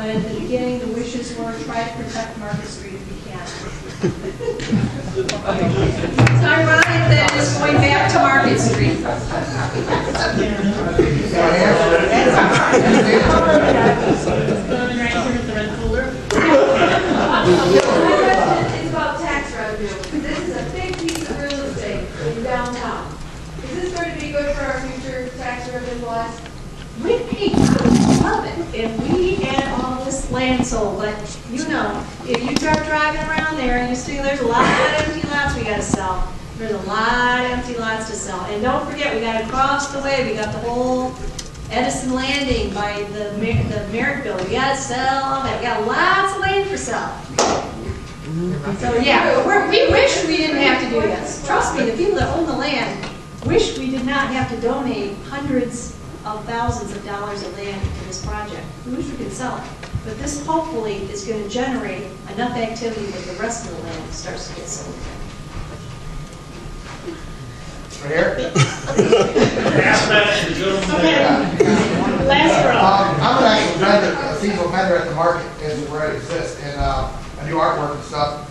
But at the beginning, the wishes were try to protect Market Street if you can. It's ironic that it's going back to Market Street. It's about tax revenue. This is a big piece of real estate in downtown. Is this going to be good for our future tax revenue laws? We love it if we had all this land sold, but you know, if you start driving around there and you see there's a lot of empty lots we got to sell. There's a lot of empty lots to sell. And don't forget, we got across the way, we got the whole Edison Landing by the Merritt Building. We got to sell all that. We got lots of land for sale. So yeah, we wish we didn't have to do this. Trust me, the people that own the land wish we did not have to donate hundreds of thousands of dollars of land to this project. We wish we could sell it. But this hopefully is going to generate enough activity that the rest of the land starts to get sold. Right here? Last row. I'm an actual vendor, a seasonal vendor at the market as where it exists, and I do artwork and stuff.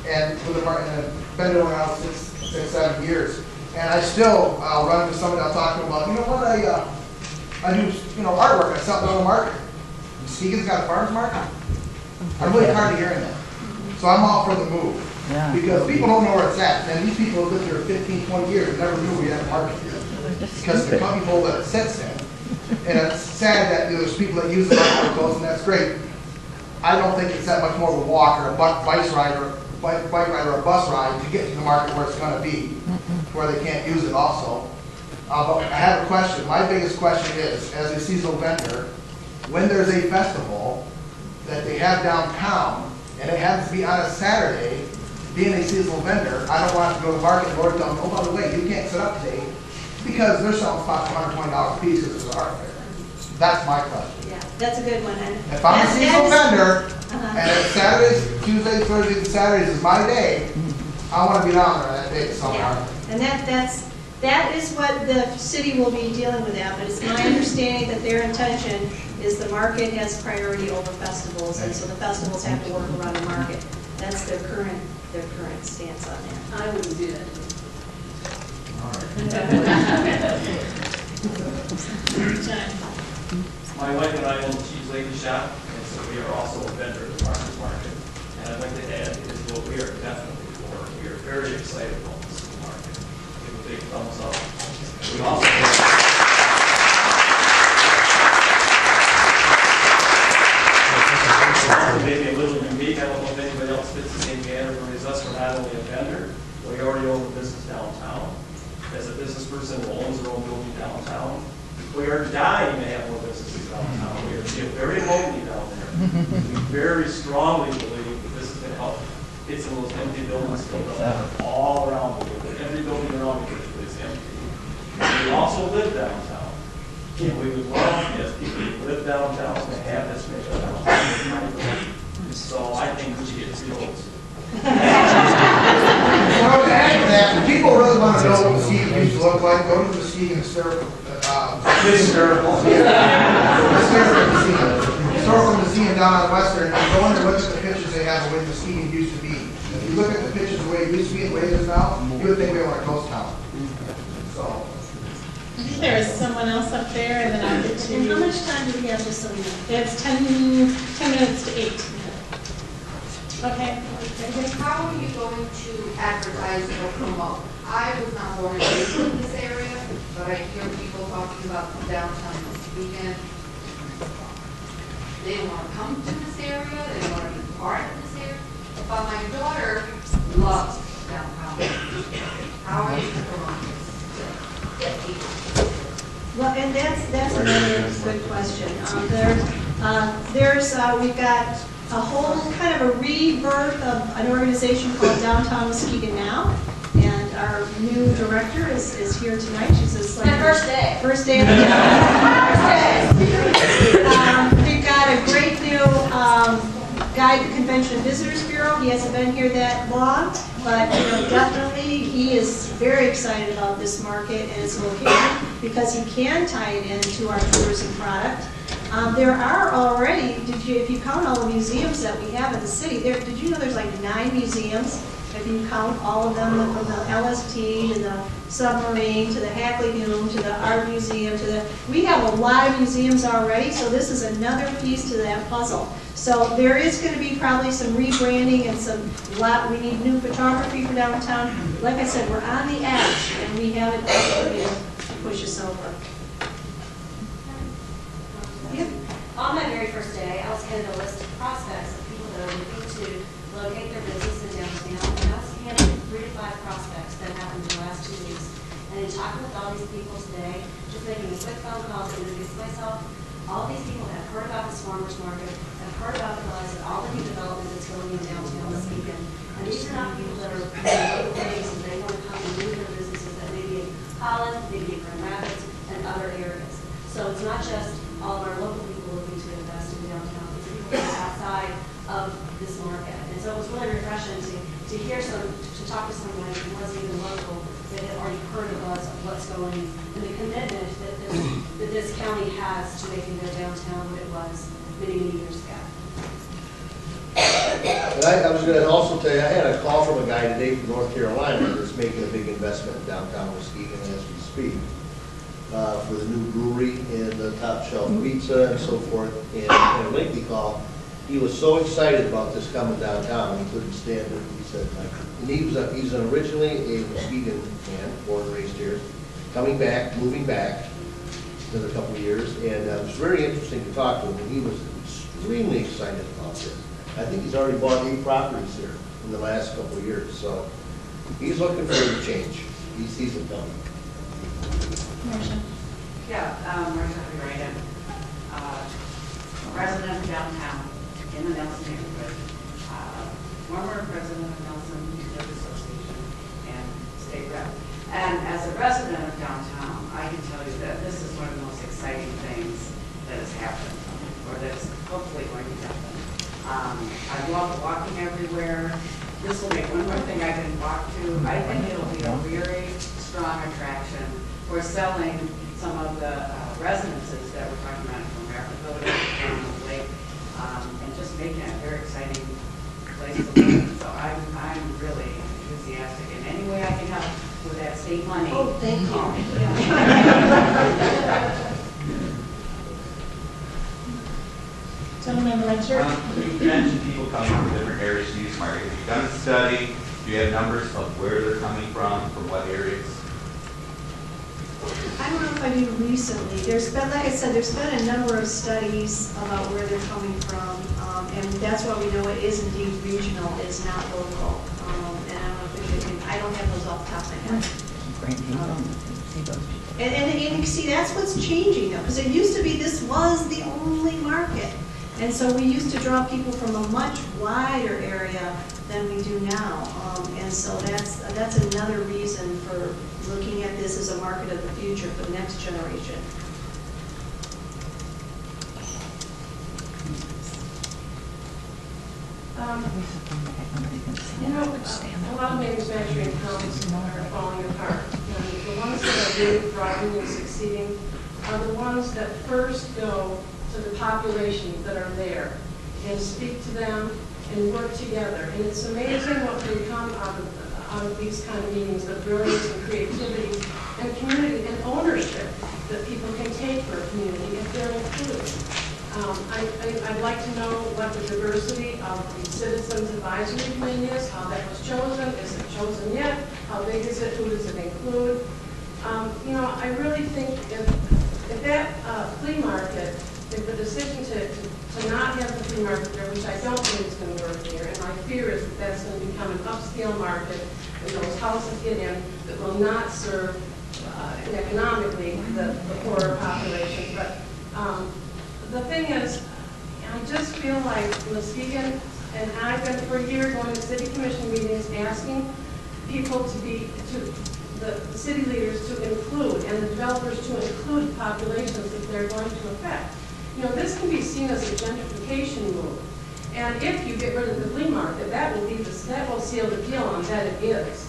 And with the market, and I've been doing it around 7 years. And I still run into somebody I'm talking about, you know what, I do, artwork, I sell it on the market. Muskegon's got a farmer's market. I'm really tired of hearing that. So I'm all for the move. Yeah. Because people don't know where it's at. And these people have lived here 15, 20 years and never knew we had a market here. Because the company people that it sits in. And it's sad that there's people that use the market, and that's great. I don't think it's that much more of a walk or a bike ride or a bus ride to get to the market where it's going to be, where they can't use it also. But I have a question. My biggest question is, as a seasonal vendor, when there's a festival that they have downtown, and it happens to be on a Saturday, being a seasonal vendor, I don't want to go to the market and tell them, oh, by the way, you can't set up today, because they're selling spots for $120 a piece because it's an art fair. That's my question. Yeah, that's a good one. And if I'm a seasonal vendor, and it's Saturdays, Tuesdays, Thursdays, and Saturdays is my day, I want to be down there that day somehow. Yeah. And that is what the city will be dealing with that, but it's my understanding that their intention is the market has priority over festivals, and so the festivals have to work around the market. That's their current stance on that. I wouldn't do that. My wife and I own the Cheese Lady Shop, and so we are also a vendor at the farmer's market. And I'd like to add is what we are definitely for. We are very excited about this market. Give a big thumbs up. We also maybe a little unique. I don't know if anybody else fits the same category as us. We're not only a vendor, we already own a business downtown. As a business person who owns their own building downtown, we are dying to have more businesses downtown. We are very lonely down there. We very strongly believe that this is going to help get some of those empty buildings filled up all around the world. Every building around the world is empty. We also live downtown. And we would love if people who live downtown to have this made downtown. So I think we should get 3 votes. To add to that, if people really want to know what Muskegon used to look like, go to the Muskegon Historical Museum down on Western, and go in and look at the pictures they have of the way Muskegon used to be. If you look at the pictures the way it used to be and the way it is now, you would think we were a ghost town. So. There is someone else up there, and then I'll get to And you. how much time do we have just so we know? It's 10 minutes to 8. Okay. How are you going to advertise or promote? I was not born and raised in this area, but I hear people talking about downtown this weekend. They want to come to this area, they want to be part of this area. But my daughter loves downtown. How are you going to promote this? Well, and that's another good question. We've got a whole kind of a rebirth of an organization called Downtown Muskegon Now, and our new director is here tonight. She's just like First day. First day of the we've got a great new guy at the Convention and Visitors Bureau. He hasn't been here that long, but definitely he is very excited about this market and its location because he can tie it into our tourism product. There are already, if you count all the museums that we have in the city, did you know there's like 9 museums? If you count all of them, from the LST to the submarine, to the Hackley Hume, to the art museum, we have a lot of museums already, so this is another piece to that puzzle. So there is going to be probably some rebranding and we need new photography for downtown. Like I said, we're on the edge, and we have it to push us over. Yep. On my very first day, I was handed a list of prospects of people that are looking to locate their business in downtown. And I was handed 3 to 5 prospects that happened in the last 2 weeks. And in talking with all these people today, just making a quick phone call to introduce myself, all these people have heard about this farmers market, have heard about the buzz and all the new development that's going in downtown this weekend. And these are not people that are local businesses. They want to come and move their businesses that may be in Holland, maybe in Grand Rapids, and other areas. So it's not just all of our local people looking to invest in downtown. It's people that are outside of this market. And so it was really refreshing to hear to talk to someone who wasn't even local that had already heard of us, of what's going on, and the commitment that this county has to making their downtown what it was many, many years ago. And I was going to also tell you, I had a call from a guy today from North Carolina that's making a big investment in downtown Muskegon as we speak. For the new brewery and the top shelf pizza and so forth. And in a lengthy call, he was so excited about this coming downtown, he couldn't stand it. He said, and he's originally a Muskegon man, born and raised here, coming back, moving back in a couple of years. And it was very interesting to talk to him, and he was extremely excited about this. I think he's already bought 8 properties here in the last couple of years. So he's looking for a change. He sees it coming. Marcia. Yeah, Marcia Hurridan, resident of downtown in the Nelson neighborhood, former president of Nelson Neighborhood Association and state rep. And as a resident of downtown, I can tell you that this is one of the most exciting things that has happened, or that's hopefully going to happen. I love walking everywhere. This will be one more thing I can walk to. I think it'll be a very strong attraction for selling some of the residences that we're talking about from American Village down the lake, and just making it a very exciting place to live. So I'm really enthusiastic in any way I can help with that state money. Oh, thank you. Gentleman lecture. You mentioned people coming from different areas to use market. Have you done a study? Do you have numbers of where they're coming from what areas? I don't know if I do recently. There's been, like I said, there's been a number of studies about where they're coming from, and that's why we know it is indeed regional, it's not local. And I don't have those off the top of my head. And you can see that's what's changing though, because it used to be this was the only market. And so we used to draw people from a much wider area than we do now. And so that's another reason for looking at this as a market of the future for the next generation. You know, a lot of manufacturing towns are falling apart. And the ones that are really thriving and succeeding are the ones that first go to the population that are there and speak to them and work together. And it's amazing what can come out of these kind of meetings, the brilliance and creativity and community and ownership that people can take for a community if they're included. I'd like to know what the diversity of the Citizens Advisory Committee is, how that was chosen, is it chosen yet, how big is it, who does it include? You know, I really think if that flea market, if the decision to not have the flea market there, which I don't think is going to work here, and my fear is that that's going to become an upscale market, and those houses get in that will not serve economically the poorer population. But the thing is, I just feel like Muskegon, and I've been for a year going to city commission meetings asking people the city leaders to include and the developers to include populations that they're going to affect. You know, this can be seen as a gentrification move. And if you get rid of the flea market, that will seal the deal on that it is.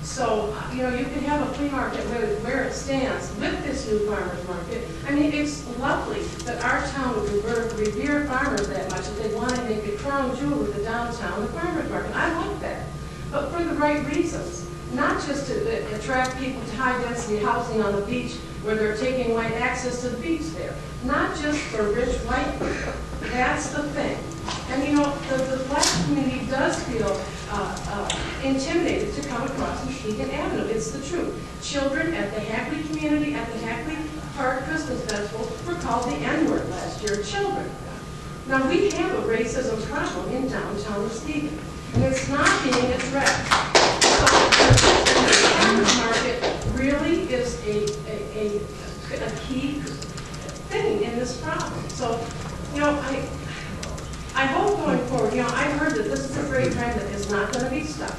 So, you know, you can have a flea market where it stands with this new farmer's market. I mean, it's lovely that our town would revere farmers that much, that they want to make a crown jewel of the downtown, the farmer's market. I like that, but for the right reasons. Not just to attract people to high-density housing on the beach where they're taking away access to the beach there. Not just for rich white people. That's the thing. And you know, the black community does feel intimidated to come across Muskegon Avenue. It's the truth. Children at the Hackley community, at the Hackley Park Christmas Festival, were called the N-word last year, children. Now, we have a racism problem in downtown Muskegon, and it's not being addressed. So, the farmers market really is a key thing in this problem. So, you know, I hope going forward, you know, I heard that this is a great trend that is not going to be stuck.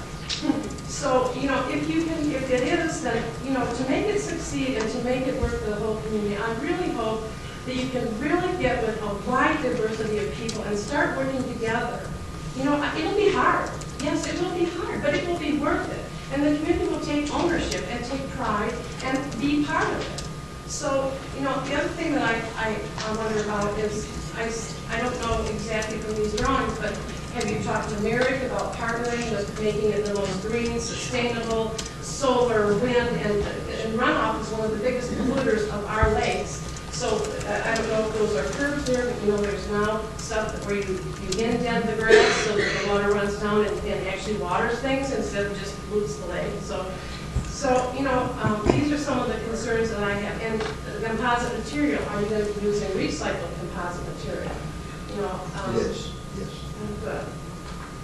So, you know, if it is, then, you know, to make it succeed and to make it work for the whole community, I really hope that you can really get with a wide diversity of people and start working together. You know, it'll be hard. Yes, it will be hard, but it will be worth it. And the community will take ownership and take pride and be part of it. So, you know, the other thing that I wonder about is, I don't know exactly from these drawings, but have you talked to Merrick about partnering with making it the most green, sustainable, solar, wind, and runoff is one of the biggest polluters of our lakes. So I don't know if those are curves there, but you know there's now stuff where you indent the grass so that the water runs down and actually waters things instead of just pollutes the lake. So you know, these are some of the concerns that I have. And the composite material, are you going to be using recycled composite material? You know, Yes. good.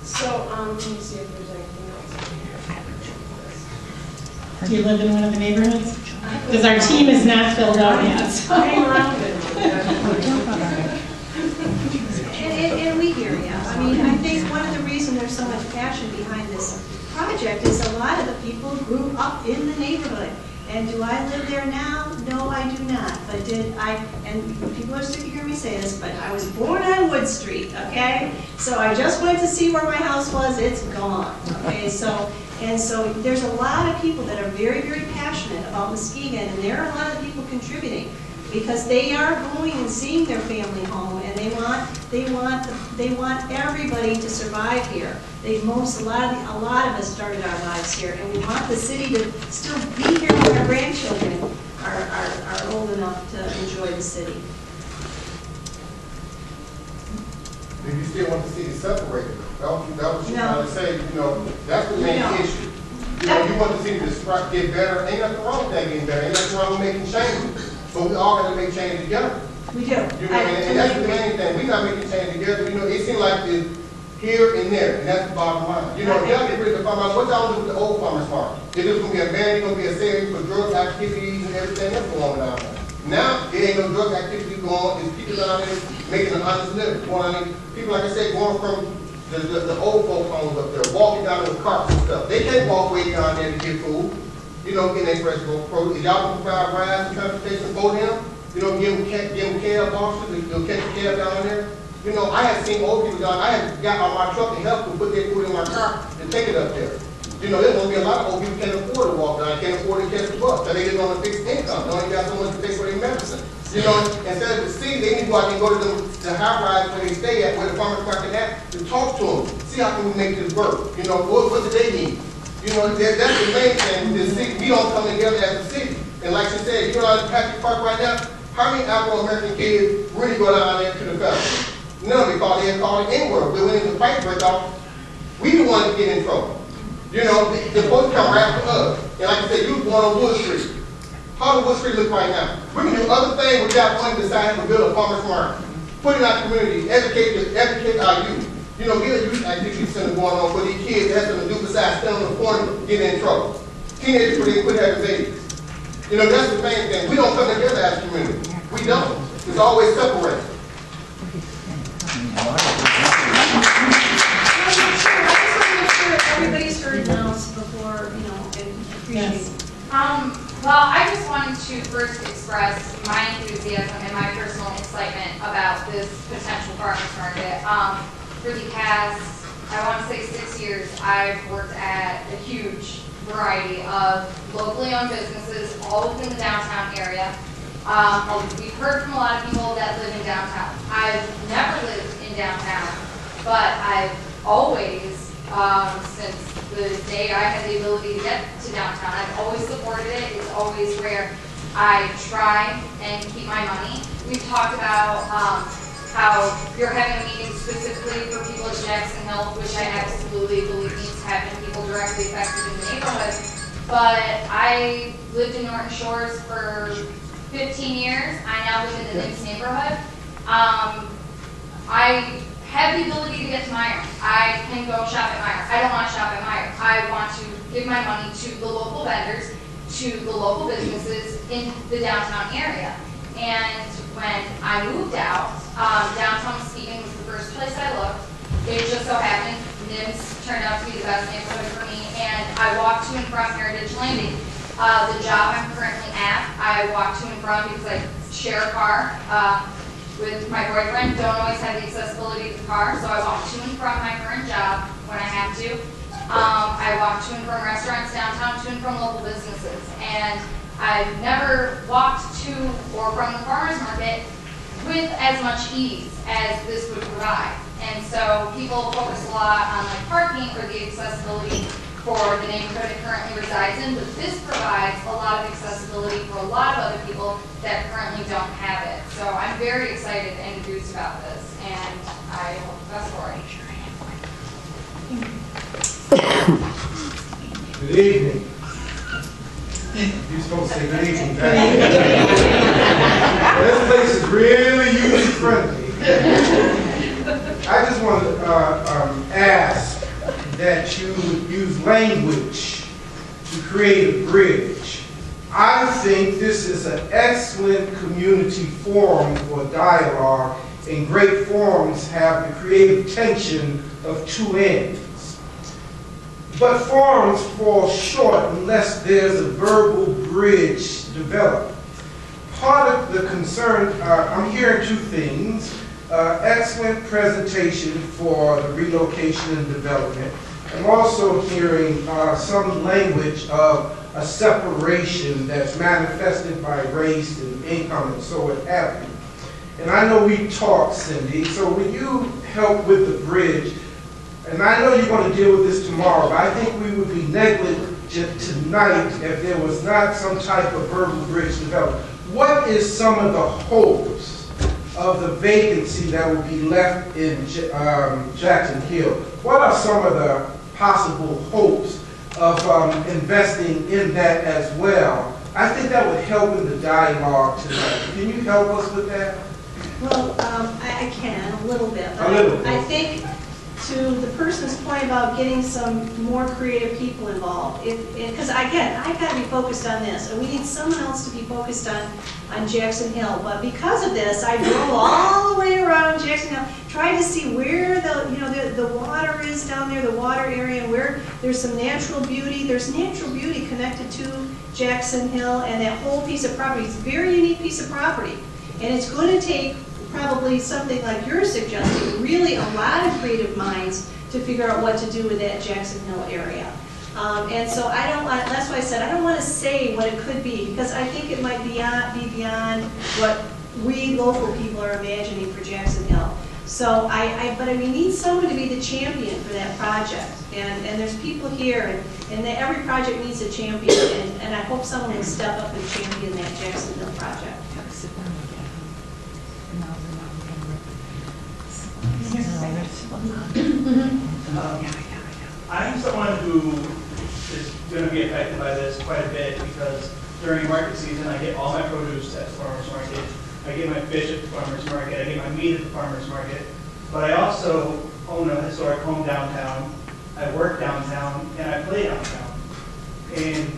So let me see if there's anything else in here. Do you live in one of the neighborhoods? Because our team is not filled out yet. So. Hang around it. And we hear you. I mean, I think one of the reasons there's so much passion behind this project is a lot of the people grew up in the neighborhood. And do I live there now? No, I do not. But did I, and people are sick of hearing me say this, but I was born on Wood Street, okay? So I just went to see where my house was, it's gone, okay? So there's a lot of people that are very, very passionate about Muskegon, and there are a lot of people contributing because they are going and seeing their family home, and they want everybody to survive here. A lot of us started our lives here, and we want the city to still be here when our grandchildren are old enough to enjoy the city. Do you still want the city separated? That was you trying to say, you know, that's the main issue. You know, you want the city to get better. Ain't nothing wrong with that getting better. Ain't nothing wrong with making changes. But we all got to make changes together. We do. You know, and that's the main thing. We're not making changes together. You know, it seems like it's here and there, and that's the bottom line. You know, if y'all get rid of the farmers, what y'all do with the old farmers market? If it's going to be a ban, it's going to be a saving for drug activities and everything else going on down there. Now, there ain't no drug activity going on. There's people down there making an honest living. People, like I said, going from the old folks homes up there, walking down there with carts and stuff. They can't walk way down there to get food. You know, getting their fresh produce. If y'all can provide rides and transportation for them, you know, give them cab boxes, they'll catch a cab down there. You know, I had seen old people down, I had got on my truck and helped them put their food in my car and take it up there. You know, there's going to be a lot of old people can't afford to walk down, can't afford to catch the bus, so they live on a fixed income. They only got so much to pay for their medicine. You know, instead of the city, they need to go out and go to the high rise where they stay at, where the farmers market at, to talk to them, see how can we make this work. You know, what do they need? You know, that's the main thing with this city. We don't come together as a city. And like she said, you know, out in Patrick Park right now, how many Afro-American kids really go down there to the festival? None. They call it N-word. But when the fight break off, we the ones that get in trouble. You know, the folks come right after us. And like I said, you was born on Wood Street. How does Wood Street look right now? We can do other things without money deciding to build a farmer's market. Put in our community, educate our youth. You know, get a youth activity center going on for these kids that have something to do besides stand on the corner and get in trouble. Teenagers where they quit having babies. You know, that's the main thing. We don't come together as a community. We don't. It's always separated. Everybody's heard now before, you know, and appreciate. Well, I just wanted to first express my enthusiasm and my personal excitement about this potential farmers market. For the past, I want to say 6 years, I've worked at a huge variety of locally owned businesses all within the downtown area. We've heard from a lot of people that live in downtown. I've never lived in downtown, but I've always, since the day I had the ability to get to downtown, I've always supported it. It's always where I try and keep my money. We've talked about how you're having a meeting specifically for people at Jackson Hill, which I absolutely believe needs to happen, people directly affected in the neighborhood. But I lived in Norton Shores for 15 years. I now live in the NIMS neighborhood. I have the ability to get to Meijer. I can go shop at Meijer. I don't want to shop at Meijer. I want to give my money to the local vendors, to the local businesses in the downtown area. And when I moved out, downtown Muskegon was the first place I looked. It just so happened NIMS turned out to be the best neighborhood for me, and I walk to and from Heritage Landing. The job I'm currently at, I walk to and from because I share a car with my boyfriend. Don't always have the accessibility to the car, so I walk to and from my current job when I have to. I walk to and from restaurants downtown, to and from local businesses. And I've never walked to or from the farmer's market with as much ease as this would provide. And so people focus a lot on like parking or the accessibility for the neighborhood it currently resides in, but this provides a lot of accessibility for a lot of other people that currently don't have it. So I'm very excited and enthused about this, and I hope the best for it. Good evening. You're supposed to say good evening. This place is really user friendly. I just want to ask that you use language to create a bridge. I think this is an excellent community forum for dialogue, and great forums have the creative tension of two ends. But forums fall short unless there's a verbal bridge developed. Part of the concern, I'm hearing two things. Excellent presentation for the relocation and development. I'm also hearing some language of a separation that's manifested by race and income and so what have you. And I know we talked, Cindy, so will you help with the bridge? And I know you're going to deal with this tomorrow, but I think we would be negligent tonight if there was not some type of verbal bridge developed. What is some of the hopes of the vacancy that will be left in Jackson Hill? What are some of the possible hopes of investing in that as well? I think that would help in the dialogue tonight. Can you help us with that? Well, I can, a little bit. A little bit. I think to the person's point about getting some more creative people involved, because again, I got to be focused on this, and we need someone else to be focused on Jackson Hill. But because of this, I drove all the way around Jackson Hill, tried to see where the water is down there, the water area, where there's some natural beauty. There's natural beauty connected to Jackson Hill and that whole piece of property. It's a very unique piece of property, and it's going to take probably something like you're suggesting, really a lot of creative minds to figure out what to do with that Jackson Hill area. And so I don't want, that's why I said I don't want to say what it could be, because I think it might be beyond what we local people are imagining for Jackson Hill. So but we need someone to be the champion for that project. And there's people here, and every project needs a champion, and I hope someone will step up and champion that Jackson Hill project. I'm someone who is going to be affected by this quite a bit because during market season I get all my produce at the farmer's market, I get my fish at the farmer's market, I get my meat at the farmer's market, but I also own a historic home downtown, I work downtown, and I play downtown. And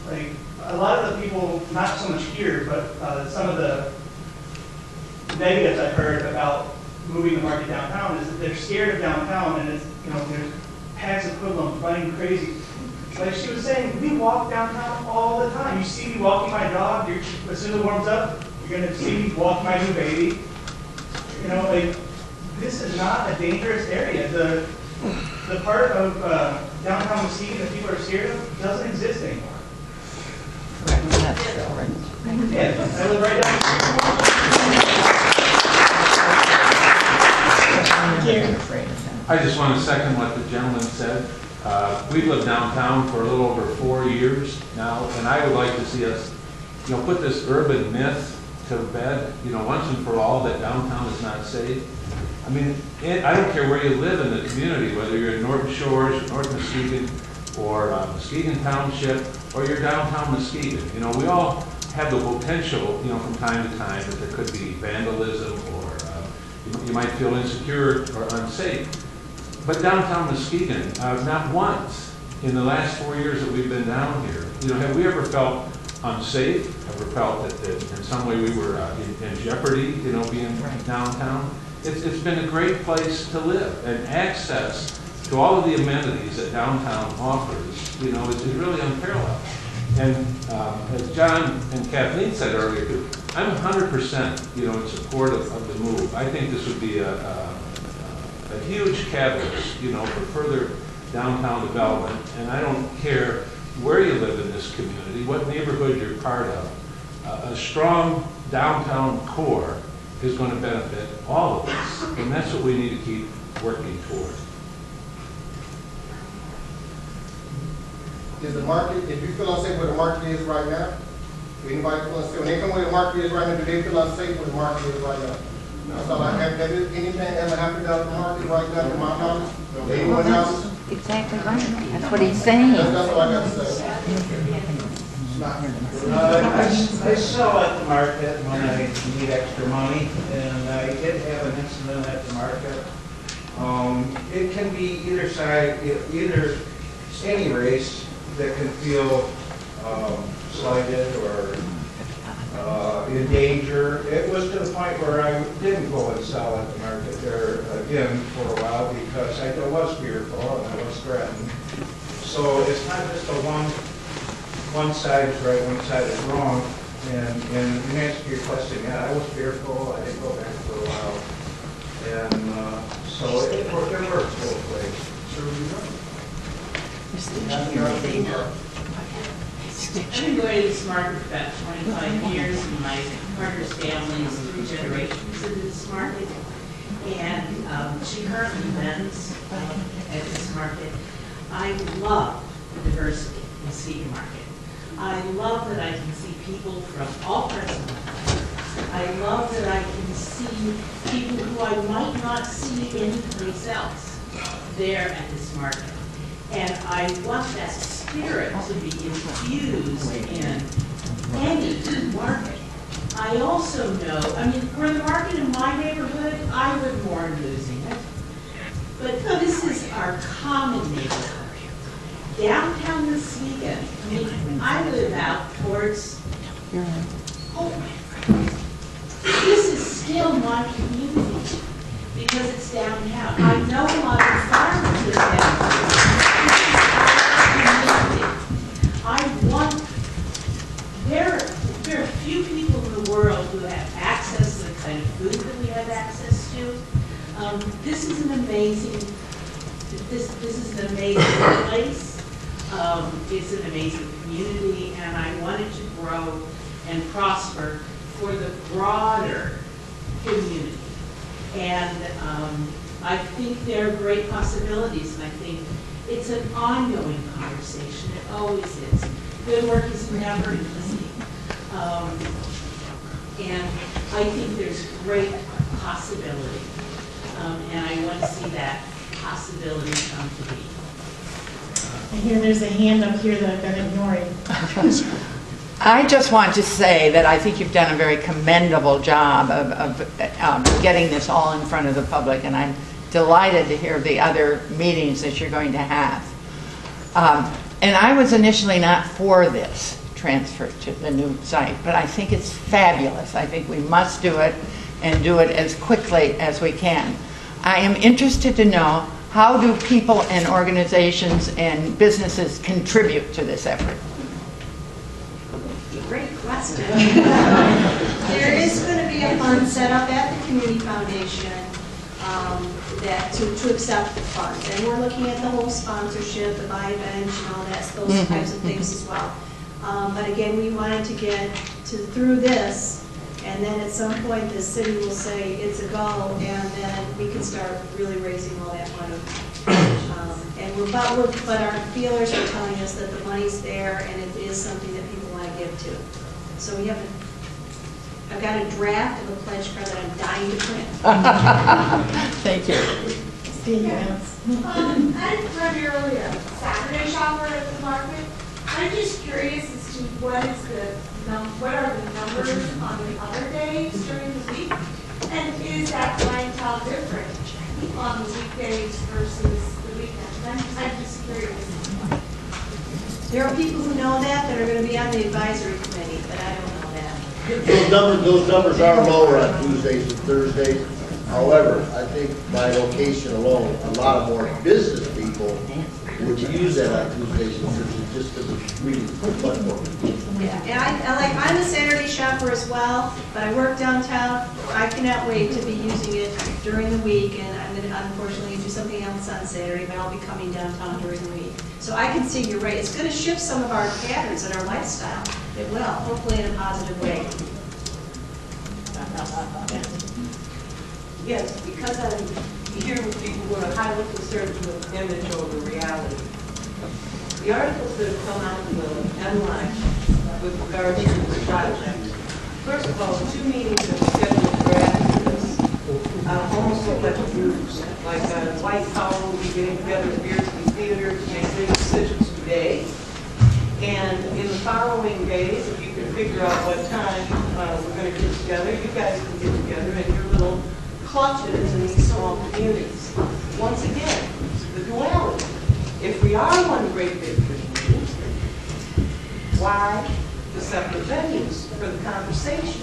like a lot of the people, not so much here, but some of the negatives I've heard about moving the market downtown is that they're scared of downtown, and it's, there's packs of hoodlums running crazy. Like she was saying, we walk downtown all the time. You see me walking my dog, as soon as it warms up, you're gonna see me walk my new baby. Like this is not a dangerous area. the part of downtown Muskegon that people are scared of doesn't exist anymore. Yeah, I live right down the street. I just want to second what the gentleman said. We've lived downtown for a little over 4 years now, and I would like to see us, put this urban myth to bed, once and for all, that downtown is not safe. I mean, I don't care where you live in the community, whether you're in Norton Shores, or North Muskegon, or Muskegon Township, or you're downtown Muskegon. We all have the potential, from time to time, that there could be vandalism, or you might feel insecure or unsafe. But downtown Muskegon, not once in the last 4 years that we've been down here, have we ever felt unsafe, ever felt that in some way we were in jeopardy, being downtown? It's been a great place to live, and access to all of the amenities that downtown offers, is really unparalleled. And as John and Kathleen said earlier, I'm 100%, in support of the move. I think this would be a huge catalyst, for further downtown development. And I don't care where you live in this community, what neighborhood you're part of. A strong downtown core is going to benefit all of us, and that's what we need to keep working toward. Is the market, if you feel unsafe where the market is right now, do anybody feel unsafe? When they come where the market is right now, do they feel unsafe where the market is right now? That's all I have. Has anything ever happened out in the market right now, to my knowledge? Anyone else? Exactly right. That's what he's saying. That's all I got to say. I sell at the market when I need extra money, and I did have an incident at the market. It can be either side, either any race that can feel slighted or in danger. It was to the point where I didn't go and sell at the market there again for a while because I was fearful and I was threatened. So it's not just a one side is right, one side is wrong. And in answer to your question, yeah, I was fearful. I didn't go back for a while. And so it works both ways. I've been going to this market for about 25 years, and my partner's family is 3 generations into this market. And she currently vends at this market. I love the diversity in Muskegon Market. I love that I can see people from all parts of the country. I love that I can see people who I might not see anyplace else there at this market. And I want that spirit to be infused in any market. I also know, for the market in my neighborhood, I would mourn losing it. But this is our common neighborhood. Downtown Muskegon, I live out towards Holtman. This is still my community because it's downtown. I know a lot of farmers live downtown. There are few people in the world who have access to the kind of food that we have access to. This is an amazing place. It's an amazing community, and I want it to grow and prosper for the broader community. And I think there are great possibilities, and I think it's an ongoing conversation. It always is. Good work is never easy. And I think there's great possibility. And I want to see that possibility come to be. I hear there's a hand up here that I've been ignoring. I just want to say that I think you've done a very commendable job of getting this all in front of the public, and I'm delighted to hear the other meetings that you're going to have. And I was initially not for this transfer to the new site, but I think it's fabulous. I think we must do it and do it as quickly as we can. I am interested to know, how do people and organizations and businesses contribute to this effort? Great question. There is going to be a fund set up at the Community Foundation that, to accept the funds. And we're looking at the whole sponsorship, the buy bench, and all that, those types of things as well. But again, we wanted to get through this, and then at some point, the city will say it's a go, and then we can start really raising all that money. But our feelers are telling us that the money's there, and it is something that people want to give to. So we have I've got a draft of a pledge card that I'm dying to print. Thank you. I'm primarily a Saturday shopper at the market. I'm just curious as to what are the numbers on the other days during the week? And is that clientele different on the weekdays versus the weekends? I'm just curious. There are people who know that are going to be on the advisory committee, but I don't know that. Those numbers are lower on Tuesdays and Thursdays. However, I think by location alone, a lot of more business people would use that on Tuesdays and Thursdays just because it's really much more. Yeah, and I'm a Saturday shopper as well, but I work downtown. I cannot wait to be using it during the week, and I'm going to unfortunately do something else on Saturday, but I'll be coming downtown during the week. So I can see you're right. It's going to shift some of our patterns and our lifestyle. It will, hopefully in a positive way. Yes, because I'm here with people who are highly concerned with image over reality. The articles that have come out in the MLive with regard to this project, first of all, 2 meetings that were scheduled for after this almost look like a bruise. Like White Power will be getting together at Beardsley Theater to make big decisions today. And in the following days, if you can figure out what time we're going to get together, you guys can get together in your little clutches in these small communities. Once again, the duality. If we are one great big community, why the separate venues for the conversation?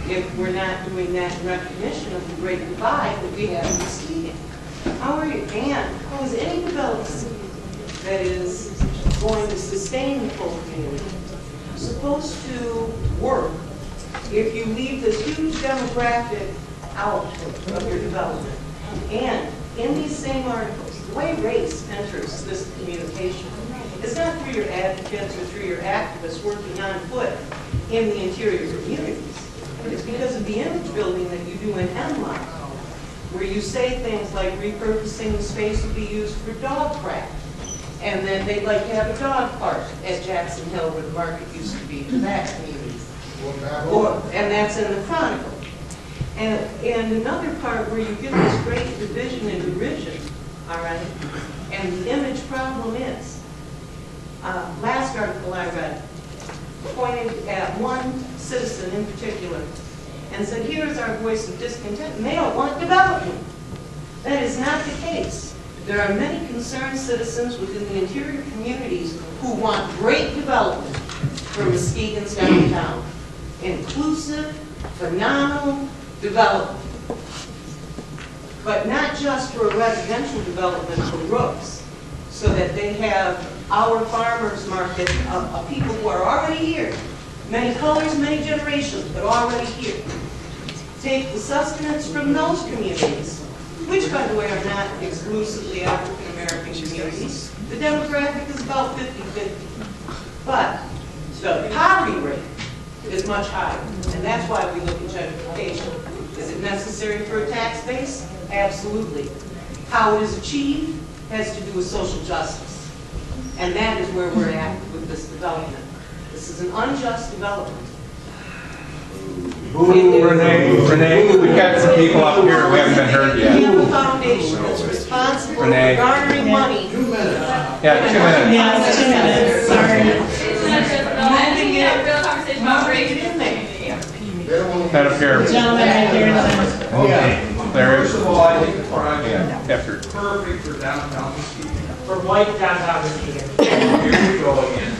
If we're not doing that in recognition of the great divide that we have in Muskegon. How is any development that is going to sustain the full community supposed to work if you leave this huge demographic out of your development? And in these same articles, the way race enters this communication is not through your advocates or through your activists working on foot in the interior communities. It's because of the image building that you do in MLive, where you say things like repurposing the space to be used for dog craft. And then they'd like to have a dog park at Jackson Hill where the market used to be, to that community. And that's in the Chronicle. And another part where you get this great division and derision, all right? And the image problem is, last article I read pointed at one citizen in particular and said, here's our voice of discontent, and they don't want development. That is not the case. There are many concerned citizens within the interior communities who want great development for Muskegon's downtown. Inclusive, phenomenal development. But not just for a residential development for Rooks, so that they have our farmers market of people who are already here. Many colors, many generations, but already here. Take the sustenance from those communities, which, by the way, are not exclusively African-American communities. The demographic is about 50-50. But the poverty rate is much higher, and that's why we look at gentrification. Is it necessary for a tax base? Absolutely. How it is achieved has to do with social justice. And that is where we're at with this development. This is an unjust development. Renee, we've got some people up here who haven't been heard yet. We have a foundation that's responsible for garnering money. 2 minutes. Yeah, 2 minutes. Yeah, 2 minutes, sorry. Moving it in there. Head up here. Gentleman right there. There is. First of all, I think the project After. is perfect for downtown Muskegon. For white downtown Muskegon. Here we go again.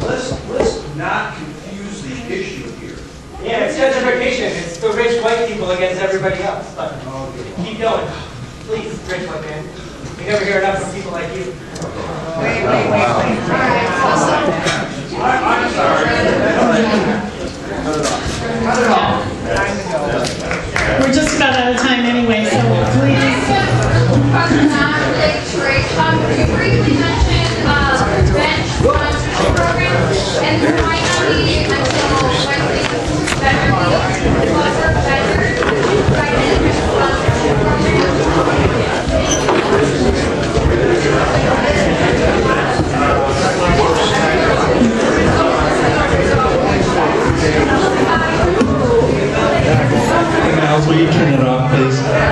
Let's not confuse the issue here. Yeah, it's gentrification. It's the rich white people against everybody else. But keep going. Please, rich white man. We never hear enough from people like you. Wait. I'm sorry. We're just about out of time anyway, so please. will you turn it off, please?